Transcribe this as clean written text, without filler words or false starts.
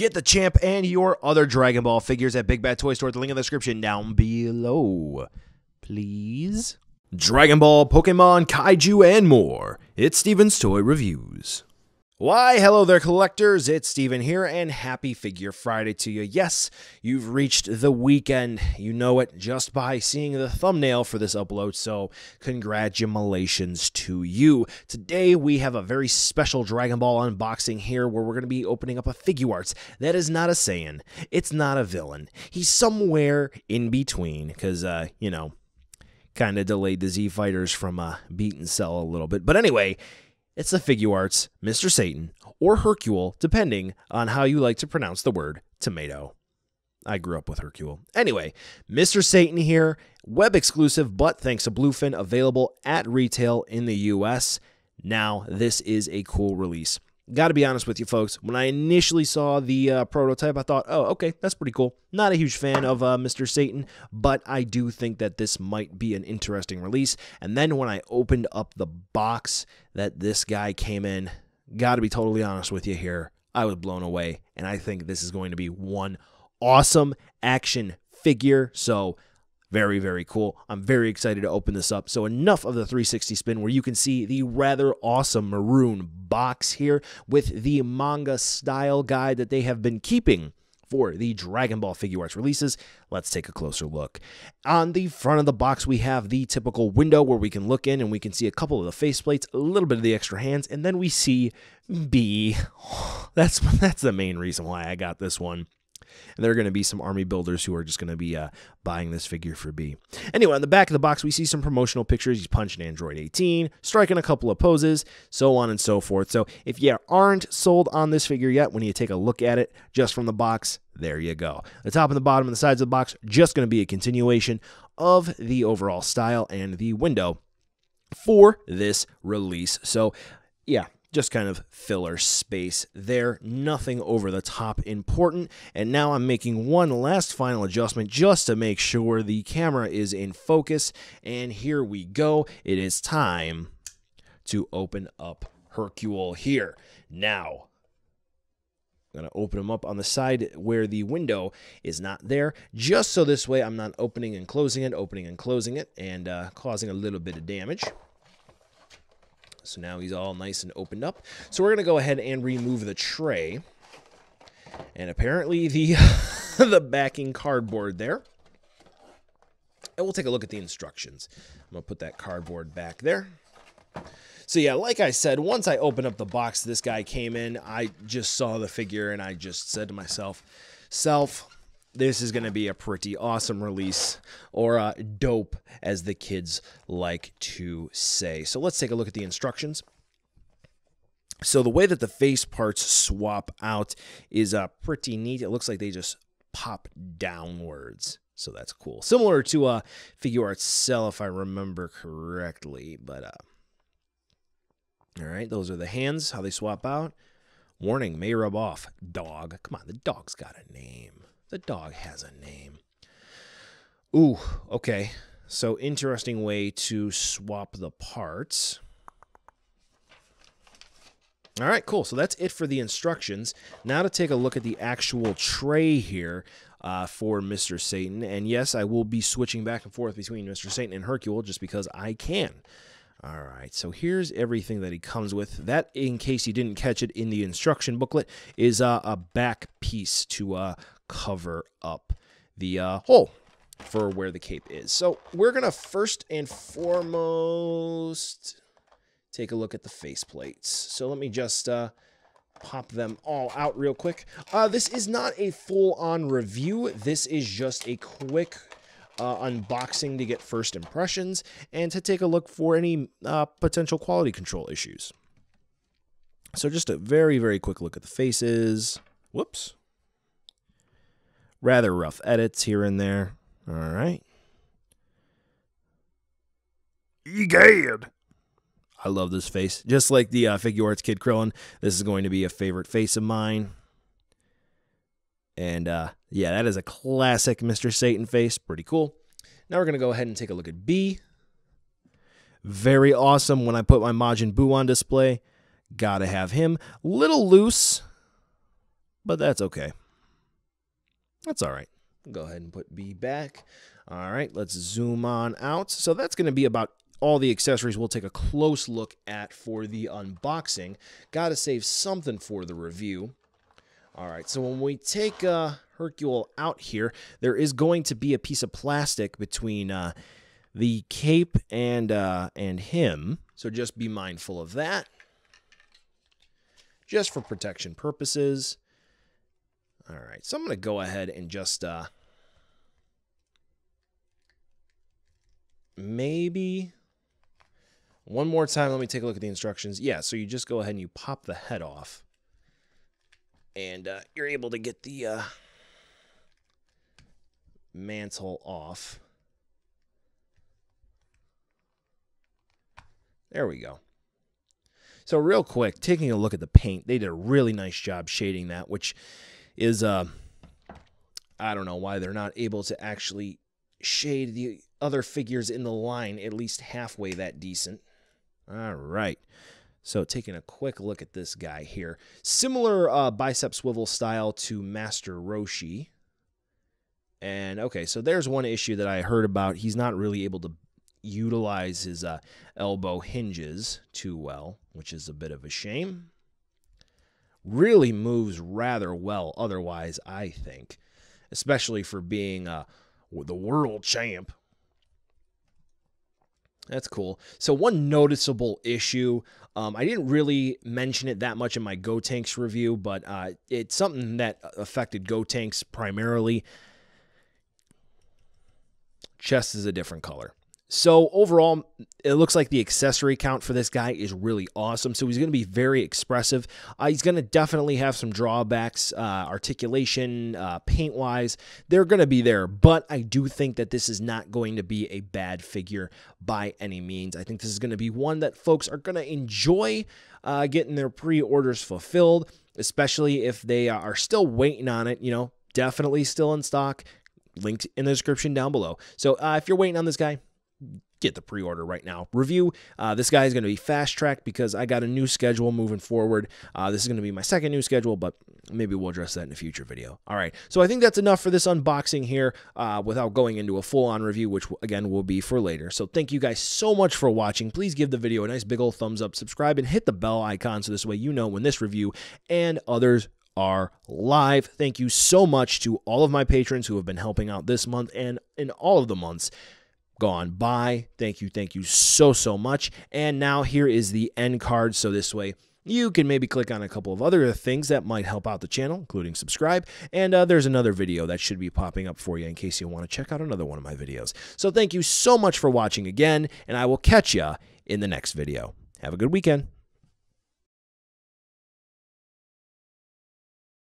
Get the champ and your other Dragon Ball figures at Big Bad Toy Store. The link in the description down below. Please. Dragon Ball, Pokemon, Kaiju, and more. It's Steven's Toy Reviews. Why, hello there, collectors. It's Steven here, and happy Figure Friday to you. Yes, you've reached the weekend. You know it just by seeing the thumbnail for this upload, so congratulations to you. Today, we have a very special Dragon Ball unboxing here where we're going to be opening up a Figuarts. That is not a Saiyan. It's not a villain. He's somewhere in between, because, you know, kind of delayed the Z Fighters from beating Cell a little bit. But anyway, it's the Figuarts, Mr. Satan, or Hercule, depending on how you like to pronounce the word tomato. I grew up with Hercule. Anyway, Mr. Satan here, web exclusive, but thanks to Bluefin, available at retail in the US. Now, this is a cool release. Got to be honest with you, folks. When I initially saw the prototype, I thought, oh, okay, that's pretty cool. Not a huge fan of Mr. Satan, but I do think that this might be an interesting release. And then when I opened up the box that this guy came in, got to be totally honest with you here, I was blown away. And I think this is going to be one awesome action figure. So very, very cool. I'm very excited to open this up. So enough of the 360 spin where you can see the rather awesome maroon box here with the manga style guide that they have been keeping for the Dragon Ball Figuarts releases. Let's take a closer look. On the front of the box, we have the typical window where we can look in and we can see a couple of the faceplates, a little bit of the extra hands, and then we see B. That's the main reason why I got this one. And there are going to be some army builders who are just going to be buying this figure for B. Anyway, on the back of the box, we see some promotional pictures. He's punching Android 18, striking a couple of poses, so on and so forth. So if you aren't sold on this figure yet, when you take a look at it just from the box, there you go. The top and the bottom and the sides of the box, just going to be a continuation of the overall style and the window for this release. So, yeah. Just kind of filler space there, nothing over the top important. And now I'm making one last final adjustment just to make sure the camera is in focus. And here we go. It is time to open up Hercule here. Now, I'm going to open him up on the side where the window is not there, just so this way I'm not opening and closing it, and causing a little bit of damage. So now he's all nice and opened up. So we're going to go ahead and remove the tray. And apparently the, the backing cardboard there. And we'll take a look at the instructions. I'm going to put that cardboard back there. So yeah, like I said, once I opened up the box this guy came in, I just saw the figure and I just said to myself, this is going to be a pretty awesome release, or dope, as the kids like to say. So let's take a look at the instructions. So the way that the face parts swap out is pretty neat. It looks like they just pop downwards. So that's cool. Similar to Figuarts Cell, if I remember correctly. But, all right, those are the hands, how they swap out. Warning, may rub off. Dog. Come on, the dog's got a name. The dog has a name. Ooh, okay. So interesting way to swap the parts. All right, cool. So that's it for the instructions. Now to take a look at the actual tray here for Mr. Satan. And yes, I will be switching back and forth between Mr. Satan and Hercule just because I can. All right, so here's everything that he comes with. That, in case you didn't catch it in the instruction booklet, is a back piece to cover up the hole for where the cape is. So we're going to first and foremost take a look at the faceplates. So let me just pop them all out real quick. This is not a full-on review. This is just a quick unboxing to get first impressions and to take a look for any potential quality control issues. So just a very, very quick look at the faces. Whoops. Rather rough edits here and there. All right. Egad. I love this face. Just like the Figuarts Kid Krillin, this is going to be a favorite face of mine. And yeah, that is a classic Mr. Satan face. Pretty cool. Now we're going to go ahead and take a look at B. Very awesome. When I put my Majin Buu on display, gotta have him. Little loose. but that's okay. That's all right. Go ahead and put B back. All right, let's zoom on out. So that's going to be about all the accessories we'll take a close look at for the unboxing. Got to save something for the review. All right, so when we take Hercule out here, there is going to be a piece of plastic between the cape and him. So just be mindful of that, just for protection purposes. All right, so I'm going to go ahead and just maybe one more time. Let me take a look at the instructions. Yeah, so you just go ahead and you pop the head off, and you're able to get the mantle off. There we go. So real quick, taking a look at the paint, they did a really nice job shading that, which is, I don't know why they're not able to actually shade the other figures in the line at least halfway that decent. All right. So taking a quick look at this guy here. Similar bicep swivel style to Master Roshi. And, okay, so there's one issue that I heard about. He's not really able to utilize his elbow hinges too well, which is a bit of a shame. Really moves rather well otherwise, I think, especially for being the world champ. That's cool. So one noticeable issue, I didn't really mention it that much in my Gotenks review, but it's something that affected Gotenks primarily. Chest is a different color. So overall, it looks like the accessory count for this guy is really awesome. So he's going to be very expressive. He's going to definitely have some drawbacks, articulation, paint-wise. They're going to be there, but I do think that this is not going to be a bad figure by any means. I think this is going to be one that folks are going to enjoy getting their pre-orders fulfilled, especially if they are still waiting on it. You know, definitely still in stock. Linked in the description down below. So if you're waiting on this guy, get the pre-order right now. Review, this guy is going to be fast-tracked because I got a new schedule moving forward. This is going to be my second new schedule, but maybe we'll address that in a future video. All right, so I think that's enough for this unboxing here without going into a full-on review, which, again, will be for later. So thank you guys so much for watching. Please give the video a nice big old thumbs up, subscribe, and hit the bell icon so this way you know when this review and others are live. Thank you so much to all of my patrons who have been helping out this month and in all of the months gone by. Thank you so much. And now here is the end card, so this way you can maybe click on a couple of other things that might help out the channel, including subscribe, and there's another video that should be popping up for you in case you want to check out another one of my videos. So thank you so much for watching again, and I will catch ya in the next video. Have a good weekend.